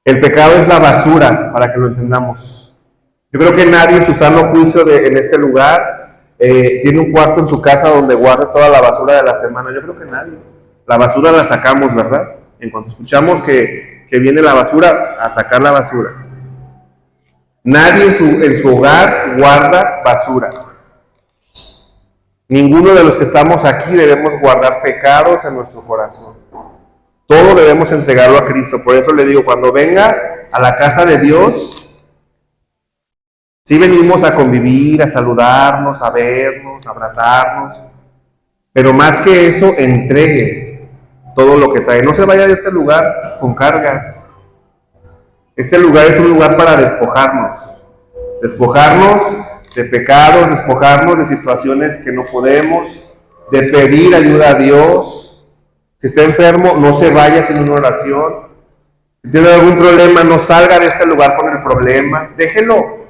El pecado es la basura, para que lo entendamos. Yo creo que nadie en su sano juicio en este lugar tiene un cuarto en su casa donde guarde toda la basura de la semana. Yo creo que nadie. La basura la sacamos, ¿verdad? En cuanto escuchamos que viene la basura, a sacar la basura. Nadie en su hogar guarda basura. Ninguno de los que estamos aquí debemos guardar pecados en nuestro corazón. Todo debemos entregarlo a Cristo. Por eso le digo, cuando venga a la casa de Dios, sí venimos a convivir, a saludarnos, a vernos, a abrazarnos, pero más que eso, entregue todo lo que trae. No se vaya de este lugar con cargas. Este lugar es un lugar para despojarnos de pecados, despojarnos de situaciones que no podemos, de pedir ayuda a Dios. Si está enfermo, no se vaya sin una oración. Si tiene algún problema, no salga de este lugar con el problema, déjelo.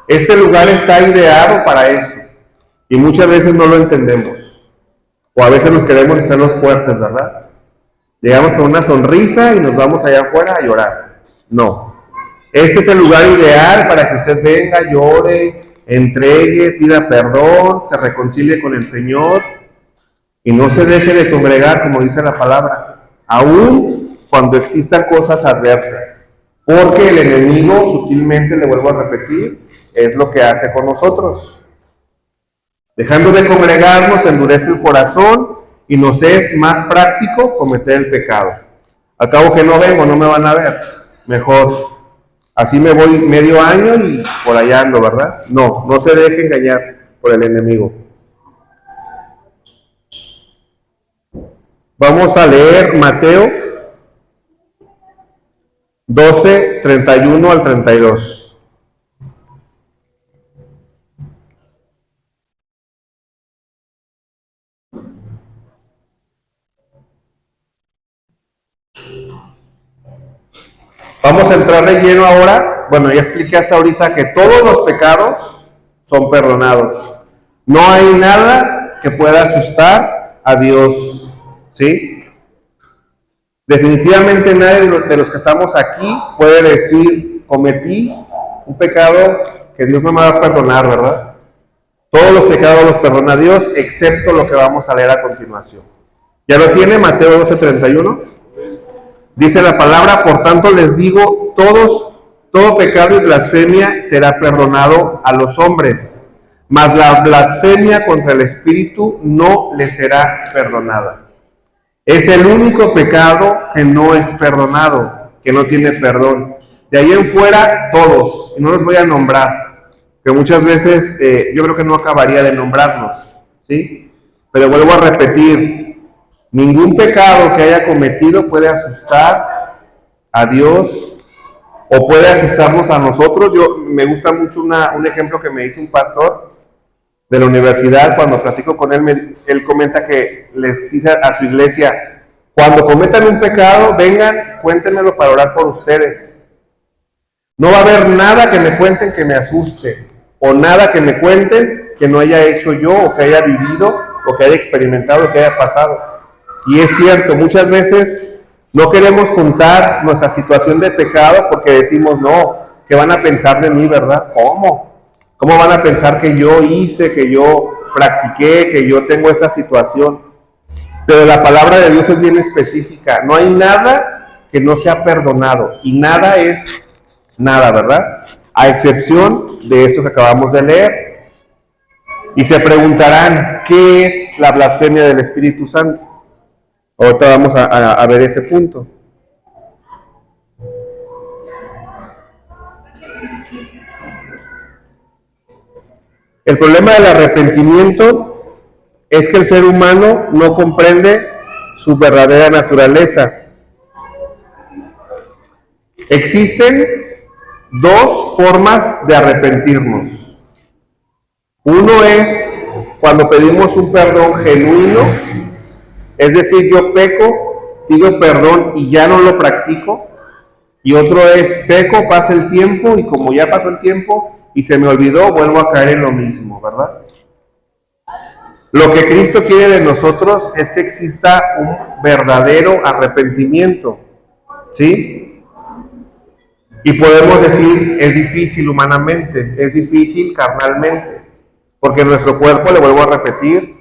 Este lugar está ideado para eso, y muchas veces no lo entendemos, o a veces nos queremos hacer los fuertes, ¿verdad? Llegamos con una sonrisa y nos vamos allá afuera a llorar. No. Este es el lugar ideal para que usted venga, llore, entregue, pida perdón, se reconcilie con el Señor y no se deje de congregar, como dice la palabra, aún cuando existan cosas adversas, porque el enemigo, sutilmente, le vuelvo a repetir, es lo que hace con nosotros. Dejando de congregarnos, endurece el corazón y nos es más práctico cometer el pecado. Al cabo que no vengo, no me van a ver, mejor así me voy medio año y por allá ando, ¿verdad? No se deje engañar por el enemigo. Vamos a leer Mateo 12, 31 al 32. Vamos a entrar de lleno ahora. Bueno, ya expliqué hasta ahorita que todos los pecados son perdonados. No hay nada que pueda asustar a Dios, ¿sí? Definitivamente nadie de los que estamos aquí puede decir, cometí un pecado que Dios no me va a perdonar, ¿verdad? Todos los pecados los perdona Dios, excepto lo que vamos a leer a continuación. ¿Ya lo tiene? Mateo 12:31. Dice la palabra, por tanto les digo, todo pecado y blasfemia será perdonado a los hombres, mas la blasfemia contra el Espíritu no les será perdonada. Es el único pecado que no es perdonado, que no tiene perdón. De ahí en fuera, todos, y no los voy a nombrar, que muchas veces yo creo que no acabaría de nombrarlos, ¿sí? Pero vuelvo a repetir, ningún pecado que haya cometido puede asustar a Dios o puede asustarnos a nosotros. Me gusta mucho un ejemplo que me dice un pastor de la universidad. Cuando platico con él, él comenta que les dice a su iglesia, cuando cometan un pecado, vengan, cuéntenmelo para orar por ustedes. No va a haber nada que me cuenten que me asuste, o nada que me cuenten que no haya hecho yo, o que haya vivido, o que haya experimentado, o que haya pasado. Y es cierto, muchas veces no queremos contar nuestra situación de pecado porque decimos, no, ¿qué van a pensar de mí, verdad? ¿Cómo? ¿Cómo van a pensar que yo hice, que yo practiqué, que yo tengo esta situación? Pero la palabra de Dios es bien específica. No hay nada que no sea perdonado. Y nada es nada, ¿verdad? A excepción de esto que acabamos de leer. Y se preguntarán, ¿qué es la blasfemia del Espíritu Santo? Ahorita vamos a ver ese punto. El problema del arrepentimiento es que el ser humano no comprende su verdadera naturaleza. Existen dos formas de arrepentirnos. Uno es cuando pedimos un perdón genuino, es decir, yo peco, pido perdón y ya no lo practico. Y otro es peco, pasa el tiempo y como ya pasó el tiempo y se me olvidó, vuelvo a caer en lo mismo, ¿verdad? Lo que Cristo quiere de nosotros es que exista un verdadero arrepentimiento, ¿sí? Y podemos decir, es difícil humanamente, es difícil carnalmente, porque nuestro cuerpo, le vuelvo a repetir,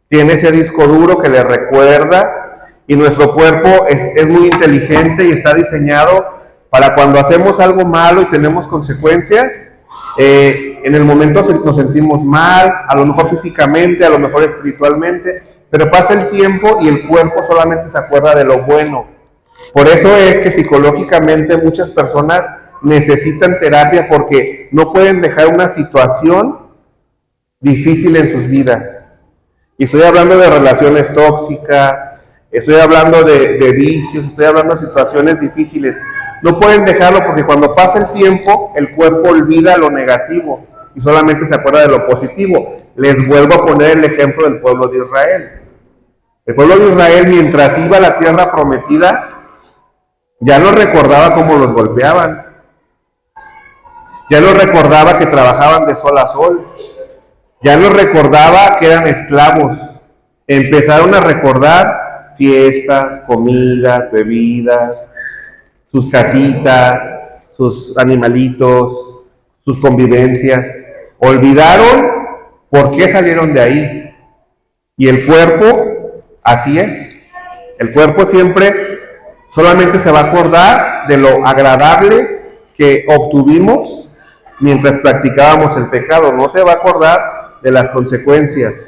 tiene ese disco duro que le recuerda, y nuestro cuerpo es muy inteligente y está diseñado para cuando hacemos algo malo y tenemos consecuencias, en el momento nos sentimos mal, a lo mejor físicamente, a lo mejor espiritualmente, pero pasa el tiempo y el cuerpo solamente se acuerda de lo bueno. Por eso es que psicológicamente muchas personas necesitan terapia porque no pueden dejar una situación difícil en sus vidas. Y estoy hablando de relaciones tóxicas, estoy hablando de vicios, estoy hablando de situaciones difíciles. No pueden dejarlo porque cuando pasa el tiempo, el cuerpo olvida lo negativo y solamente se acuerda de lo positivo. Les vuelvo a poner el ejemplo del pueblo de Israel. El pueblo de Israel, mientras iba a la tierra prometida, ya no recordaba cómo los golpeaban. Ya no recordaba que trabajaban de sol a sol. Ya no recordaba que eran esclavos. Empezaron a recordar fiestas, comidas, bebidas, sus casitas, sus animalitos, sus convivencias. Olvidaron por qué salieron de ahí. Y el cuerpo, así es. El cuerpo siempre solamente se va a acordar de lo agradable que obtuvimos mientras practicábamos el pecado. No se va a acordar de las consecuencias.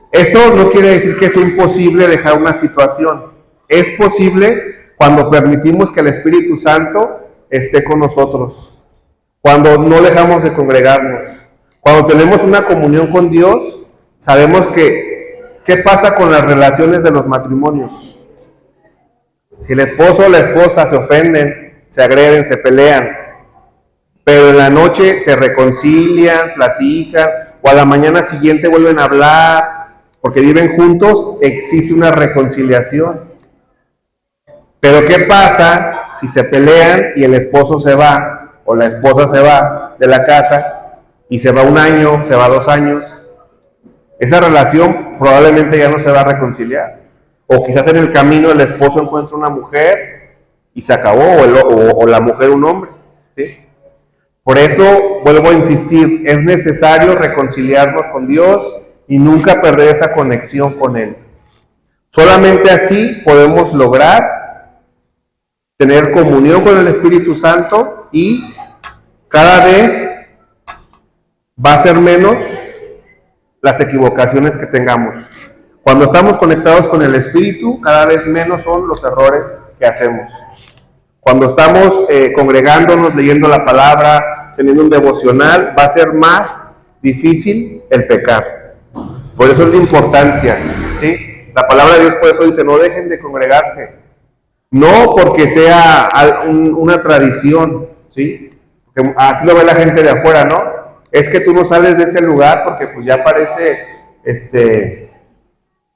Esto no quiere decir que sea imposible dejar una situación. Es posible cuando permitimos que el Espíritu Santo esté con nosotros, cuando no dejamos de congregarnos, cuando tenemos una comunión con Dios. Sabemos que, ¿qué pasa con las relaciones de los matrimonios? Si el esposo o la esposa se ofenden, se agreden, se pelean, pero en la noche se reconcilian, platican, o a la mañana siguiente vuelven a hablar, porque viven juntos, existe una reconciliación. Pero ¿qué pasa si se pelean y el esposo se va o la esposa se va de la casa y se va 1 año, se va 2 años? Esa relación probablemente ya no se va a reconciliar. O quizás en el camino el esposo encuentra una mujer y se acabó, o la mujer un hombre, ¿sí? Por eso vuelvo a insistir, es necesario reconciliarnos con Dios y nunca perder esa conexión con Él. Solamente así podemos lograr tener comunión con el Espíritu Santo y cada vez va a ser menos las equivocaciones que tengamos. Cuando estamos conectados con el Espíritu, cada vez menos son los errores que hacemos. Cuando estamos congregándonos, leyendo la palabra, teniendo un devocional, va a ser más difícil el pecar. Por eso es la importancia, ¿sí? La palabra de Dios por eso dice, no dejen de congregarse. No porque sea una tradición, ¿sí? Porque así lo ve la gente de afuera, ¿no? Es que tú no sales de ese lugar porque pues ya parece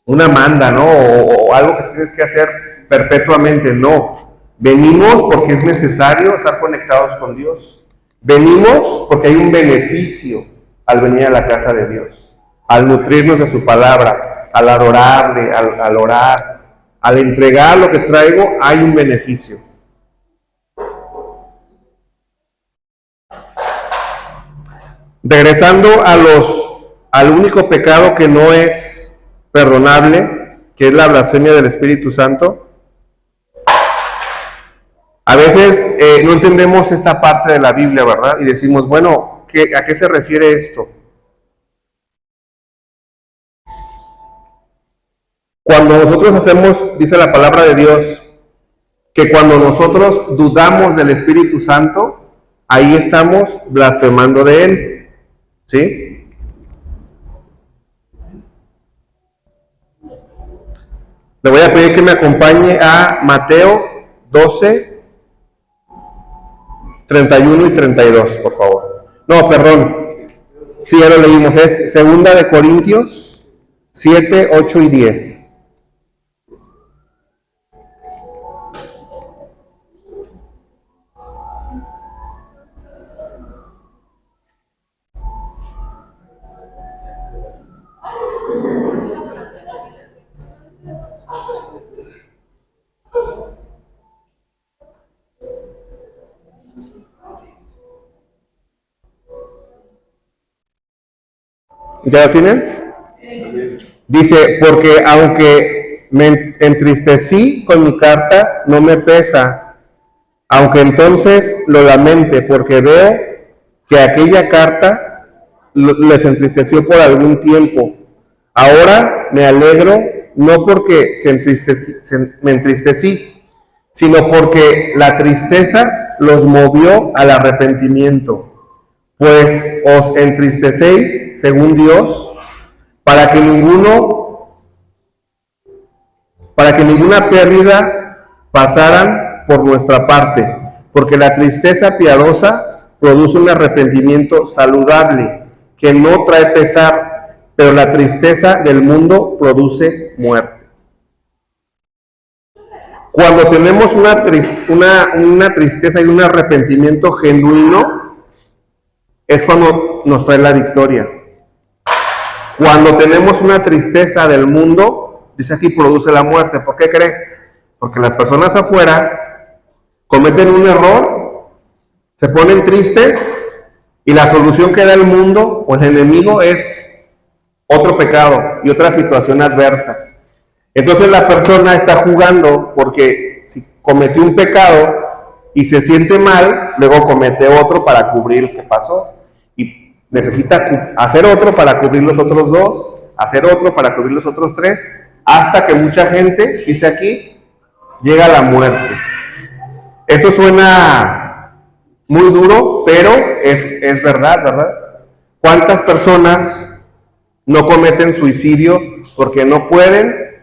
una manda, ¿no? O algo que tienes que hacer perpetuamente. No. Venimos porque es necesario estar conectados con Dios. Venimos porque hay un beneficio al venir a la casa de Dios, al nutrirnos de su palabra, al adorarle, al orar, al entregar lo que traigo, hay un beneficio. Regresando al único pecado que no es perdonable, que es la blasfemia del Espíritu Santo. A veces no entendemos esta parte de la Biblia, ¿verdad? Y decimos, bueno, ¿a qué se refiere esto? Cuando nosotros hacemos, dice la palabra de Dios, que cuando nosotros dudamos del Espíritu Santo, ahí estamos blasfemando de Él, ¿sí? Le voy a pedir que me acompañe a Mateo 12, 31 y 32, por favor. No, perdón. Sí, ya lo leímos. Es 2 de Corintios 7, 8 y 10. ¿Ya lo tienen? Dice, porque aunque me entristecí con mi carta, no me pesa, aunque entonces lo lamente, porque veo que aquella carta les entristeció por algún tiempo. Ahora me alegro, no porque me entristecí, sino porque la tristeza los movió al arrepentimiento. Pues os entristecéis, según Dios, para que ninguna pérdida pasaran por nuestra parte, porque la tristeza piadosa produce un arrepentimiento saludable, que no trae pesar, pero la tristeza del mundo produce muerte. Cuando tenemos una tristeza y un arrepentimiento genuino, es cuando nos trae la victoria. Cuando tenemos una tristeza del mundo, dice aquí, produce la muerte. ¿Por qué cree? Porque las personas afuera cometen un error, se ponen tristes y la solución que da el mundo o el enemigo es otro pecado y otra situación adversa. Entonces la persona está jugando porque si cometió un pecado y se siente mal, luego comete otro para cubrir el que pasó. Y necesita hacer otro para cubrir los otros dos, hacer otro para cubrir los otros tres, hasta que mucha gente, dice aquí, llega a la muerte. Eso suena muy duro, pero es verdad, ¿verdad? ¿Cuántas personas no cometen suicidio porque no pueden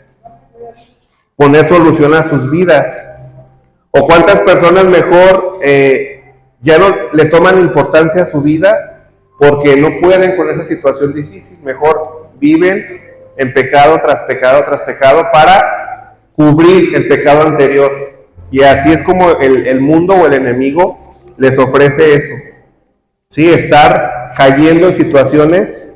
poner solución a sus vidas? ¿O cuántas personas mejor ya no le toman importancia a su vida porque no pueden con esa situación difícil? Mejor viven en pecado tras pecado tras pecado para cubrir el pecado anterior. Y así es como el mundo o el enemigo les ofrece eso. Sí, estar cayendo en situaciones,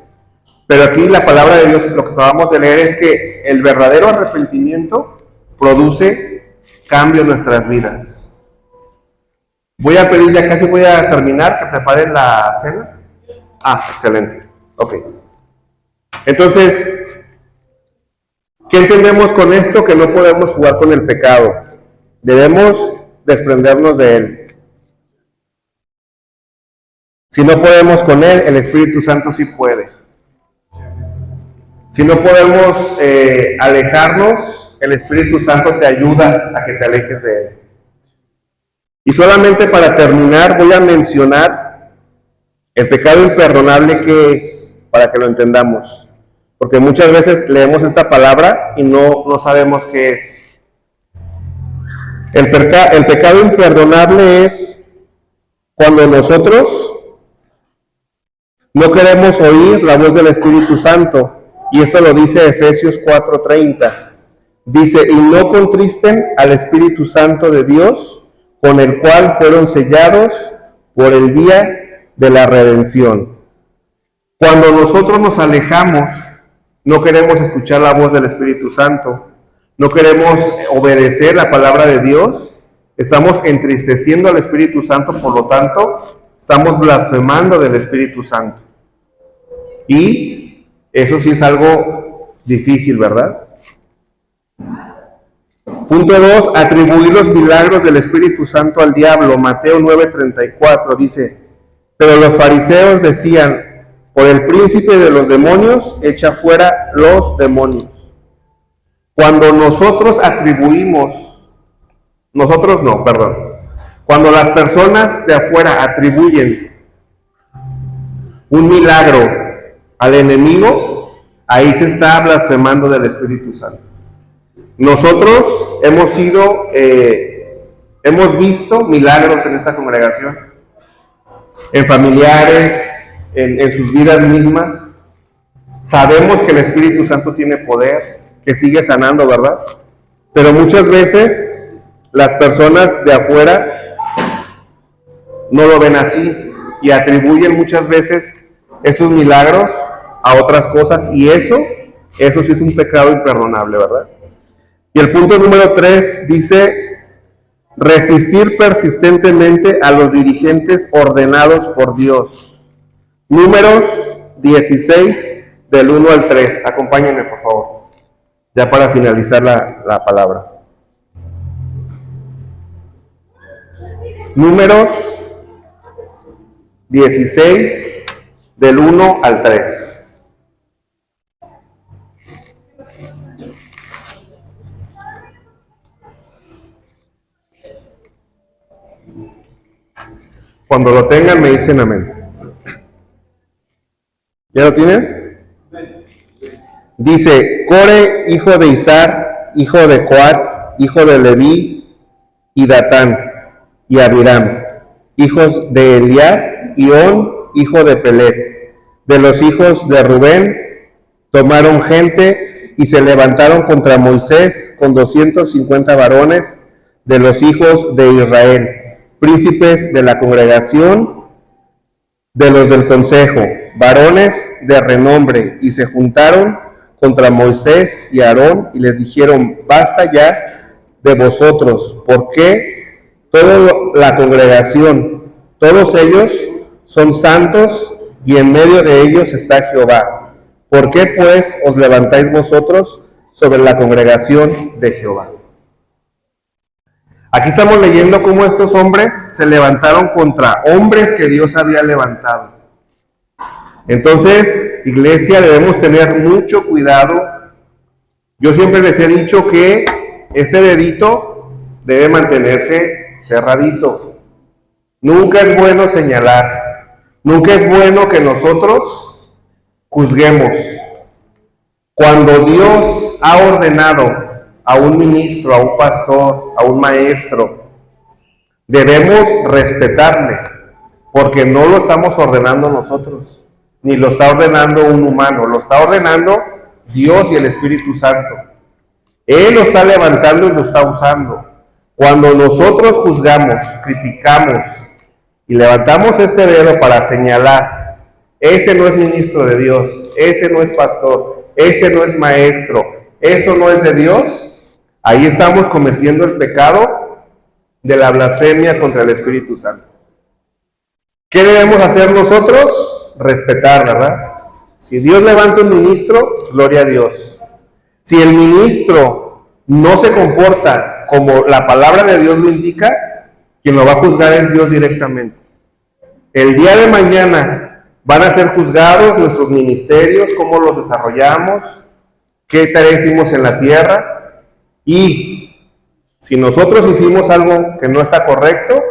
pero aquí la palabra de Dios, lo que acabamos de leer es que el verdadero arrepentimiento produce cambio en nuestras vidas. Voy a pedir, ya casi voy a terminar, que preparen la cena. Ah, excelente. Ok. Entonces, ¿Qué entendemos con esto? Que no podemos jugar con el pecado. Debemos desprendernos de él. Si no podemos con él, el Espíritu Santo sí puede. Si no podemos alejarnos, el Espíritu Santo te ayuda a que te alejes de él. Y solamente para terminar voy a mencionar el pecado imperdonable que es, para que lo entendamos. Porque muchas veces leemos esta palabra y no sabemos qué es. El pecado imperdonable es cuando nosotros no queremos oír la voz del Espíritu Santo. Y esto lo dice Efesios 4:30. Dice, y no contristen al Espíritu Santo de Dios, con el cual fueron sellados por el día de la redención. Cuando nosotros nos alejamos, no queremos escuchar la voz del Espíritu Santo, no queremos obedecer la palabra de Dios, estamos entristeciendo al Espíritu Santo, por lo tanto, estamos blasfemando del Espíritu Santo. Y eso sí es algo difícil, ¿verdad? Punto 2, atribuir los milagros del Espíritu Santo al diablo. Mateo 9:34 dice, pero los fariseos decían, por el príncipe de los demonios, echa fuera los demonios. Cuando nosotros cuando las personas de afuera atribuyen un milagro al enemigo, ahí se está blasfemando del Espíritu Santo. Nosotros hemos visto milagros en esta congregación, en familiares, en sus vidas mismas. Sabemos que el Espíritu Santo tiene poder, que sigue sanando, ¿verdad? Pero muchas veces las personas de afuera no lo ven así y atribuyen muchas veces estos milagros a otras cosas, y eso sí es un pecado imperdonable, ¿verdad? Y el punto número 3 dice, resistir persistentemente a los dirigentes ordenados por Dios. Números 16, del 1 al 3. Acompáñenme, por favor, ya para finalizar la palabra. Números 16, del 1 al 3. Cuando lo tengan me dicen amén. ¿Ya lo tienen? Dice, Core, hijo de Izar, hijo de Coat, hijo de Leví, y Datán, y Abiram, hijos de Eliab, y On, hijo de Pelet. De los hijos de Rubén, tomaron gente y se levantaron contra Moisés con 250 varones de los hijos de Israel, príncipes de la congregación, de los del consejo, varones de renombre, y se juntaron contra Moisés y Aarón y les dijeron, basta ya de vosotros, porque toda la congregación, todos ellos son santos y en medio de ellos está Jehová. ¿Por qué pues os levantáis vosotros sobre la congregación de Jehová? Aquí estamos leyendo cómo estos hombres se levantaron contra hombres que Dios había levantado. Entonces, iglesia, debemos tener mucho cuidado. Yo siempre les he dicho que este dedito debe mantenerse cerradito. Nunca es bueno señalar. Nunca es bueno que nosotros juzguemos. Cuando Dios ha ordenado a un ministro, a un pastor, a un maestro, debemos respetarle, porque no lo estamos ordenando nosotros, ni lo está ordenando un humano, lo está ordenando Dios y el Espíritu Santo. Él lo está levantando y lo está usando. Cuando nosotros juzgamos, criticamos y levantamos este dedo para señalar, ese no es ministro de Dios, ese no es pastor, ese no es maestro, eso no es de Dios, ahí estamos cometiendo el pecado de la blasfemia contra el Espíritu Santo. ¿Qué debemos hacer nosotros? Respetar, ¿verdad? Si Dios levanta un ministro, gloria a Dios. Si el ministro no se comporta como la palabra de Dios lo indica, quien lo va a juzgar es Dios directamente. El día de mañana van a ser juzgados nuestros ministerios, cómo los desarrollamos, qué tarea hicimos en la tierra, y si nosotros hicimos algo que no está correcto,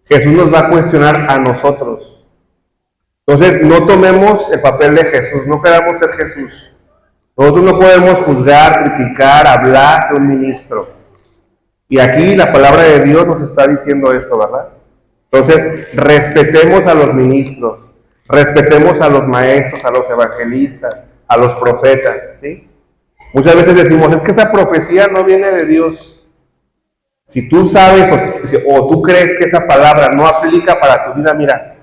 Jesús nos va a cuestionar a nosotros. Entonces, no tomemos el papel de Jesús, no queramos ser Jesús. Nosotros no podemos juzgar, criticar, hablar de un ministro. Y aquí la palabra de Dios nos está diciendo esto, ¿verdad? Entonces, respetemos a los ministros, respetemos a los maestros, a los evangelistas, a los profetas, ¿sí? Muchas veces decimos, es que esa profecía no viene de Dios. Si tú sabes o tú crees que esa palabra no aplica para tu vida, mira,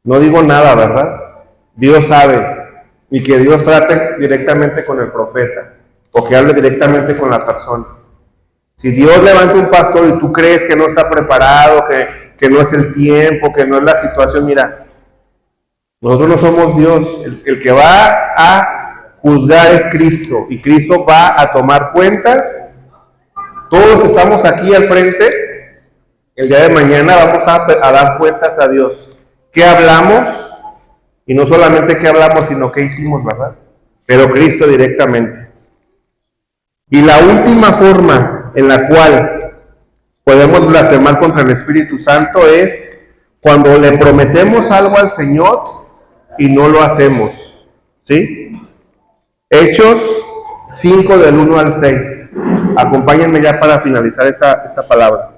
no digo nada, ¿verdad? Dios sabe, y que Dios trate directamente con el profeta, o que hable directamente con la persona. Si Dios levanta un pastor y tú crees que no está preparado, que no es el tiempo, que no es la situación, mira, nosotros no somos Dios. El que va a juzgar es Cristo, y Cristo va a tomar cuentas. Todos los que estamos aquí al frente, el día de mañana vamos a dar cuentas a Dios. ¿Qué hablamos? Y no solamente qué hablamos, sino qué hicimos, ¿verdad? Pero Cristo directamente. Y la última forma en la cual podemos blasfemar contra el Espíritu Santo es cuando le prometemos algo al Señor y no lo hacemos, ¿sí? Hechos 5 del 1 al 6. Acompáñenme ya para finalizar esta palabra.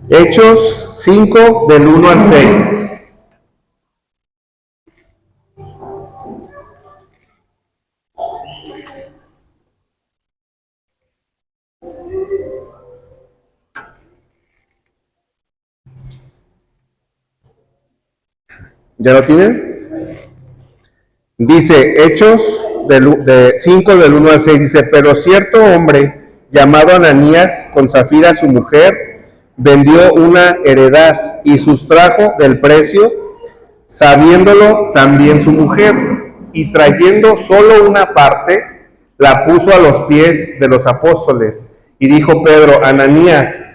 Hechos 5 del 1 al 6. ¿Ya lo tienen? Dice, Hechos 5 del 1 al 6, dice, pero cierto hombre llamado Ananías, con Zafira su mujer, vendió una heredad y sustrajo del precio, sabiéndolo también su mujer, y trayendo solo una parte, la puso a los pies de los apóstoles, y dijo Pedro, Ananías,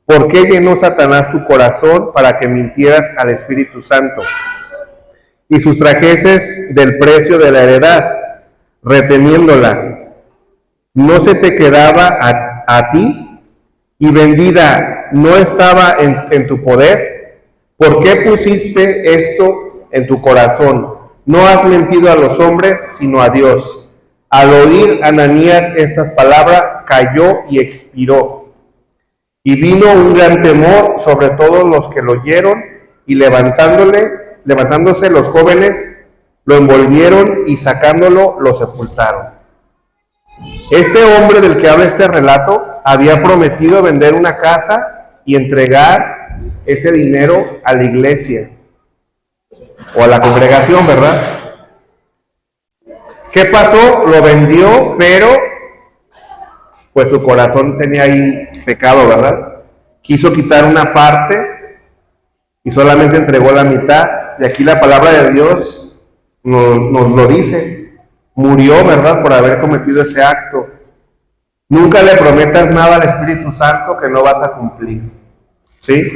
¿por qué llenó Satanás tu corazón para que mintieras al Espíritu Santo y sustrajeses del precio de la heredad, reteniéndola? ¿No se te quedaba a ti? ¿Y vendida no estaba en tu poder? ¿Por qué pusiste esto en tu corazón? No has mentido a los hombres, sino a Dios. Al oír Ananías estas palabras, cayó y expiró. Y vino un gran temor sobre todos los que lo oyeron, y levantándose los jóvenes, lo envolvieron y sacándolo, lo sepultaron. Este hombre del que habla este relato había prometido vender una casa y entregar ese dinero a la iglesia o a la congregación, ¿verdad? ¿Qué pasó? Lo vendió, pero pues su corazón tenía ahí pecado, ¿verdad? Quiso quitar una parte y solamente entregó la mitad. Y aquí la palabra de Dios nos lo dice. Murió, ¿verdad?, por haber cometido ese acto. Nunca le prometas nada al Espíritu Santo que no vas a cumplir, ¿sí?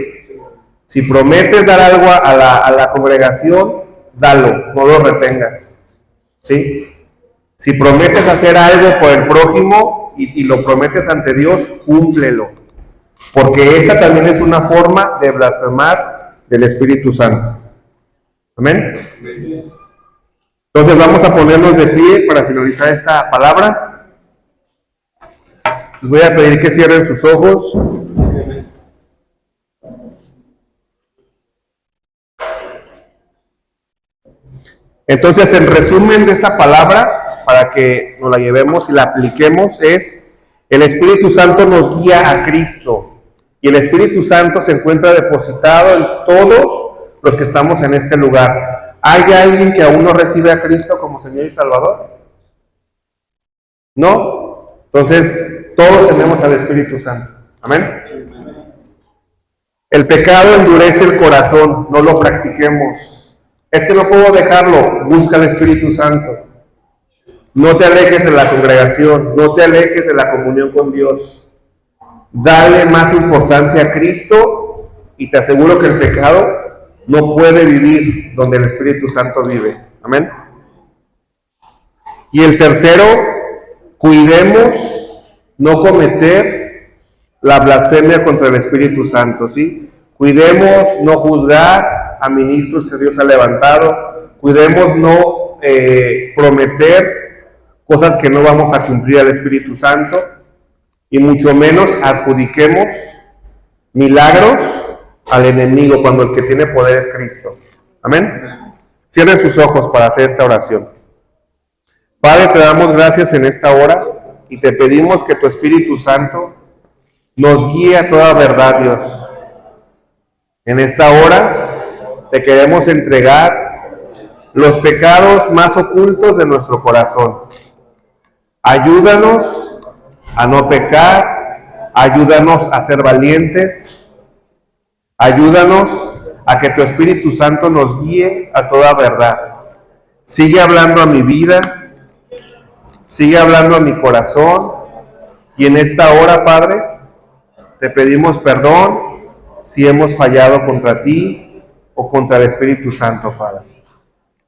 Si prometes dar algo a la congregación, dalo, no lo retengas, ¿sí? Si prometes hacer algo por el prójimo y lo prometes ante Dios, cúmplelo, porque esta también es una forma de blasfemar del Espíritu Santo. ¿Amén? Entonces vamos a ponernos de pie para finalizar esta palabra. Les voy a pedir que cierren sus ojos. Entonces, el resumen de esta palabra, para que nos la llevemos y la apliquemos, es: el Espíritu Santo nos guía a Cristo, y el Espíritu Santo se encuentra depositado en todos los que estamos en este lugar. ¿Hay alguien que aún no recibe a Cristo como Señor y Salvador? ¿No? Entonces, todos tenemos al Espíritu Santo. ¿Amén? El pecado endurece el corazón, no lo practiquemos. Es que no puedo dejarlo. Busca al Espíritu Santo. No te alejes de la congregación, no te alejes de la comunión con Dios. Dale más importancia a Cristo y te aseguro que el pecado no puede vivir donde el Espíritu Santo vive. Amén. Y el tercero, cuidemos no cometer la blasfemia contra el Espíritu Santo, ¿sí? Cuidemos no juzgar a ministros que Dios ha levantado. Cuidemos no prometer cosas que no vamos a cumplir al Espíritu Santo, y mucho menos adjudiquemos milagros al enemigo cuando el que tiene poder es Cristo. Amén. Cierren sus ojos para hacer esta oración. Padre, te damos gracias en esta hora y te pedimos que tu Espíritu Santo nos guíe a toda verdad, Dios. En esta hora te queremos entregar los pecados más ocultos de nuestro corazón. Ayúdanos a no pecar, ayúdanos a ser valientes, ayúdanos a que tu Espíritu Santo nos guíe a toda verdad. Sigue hablando a mi vida, sigue hablando a mi corazón, y en esta hora, Padre, te pedimos perdón si hemos fallado contra ti o contra el Espíritu Santo, Padre.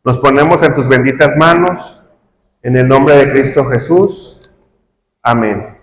Nos ponemos en tus benditas manos, en el nombre de Cristo Jesús. Amén.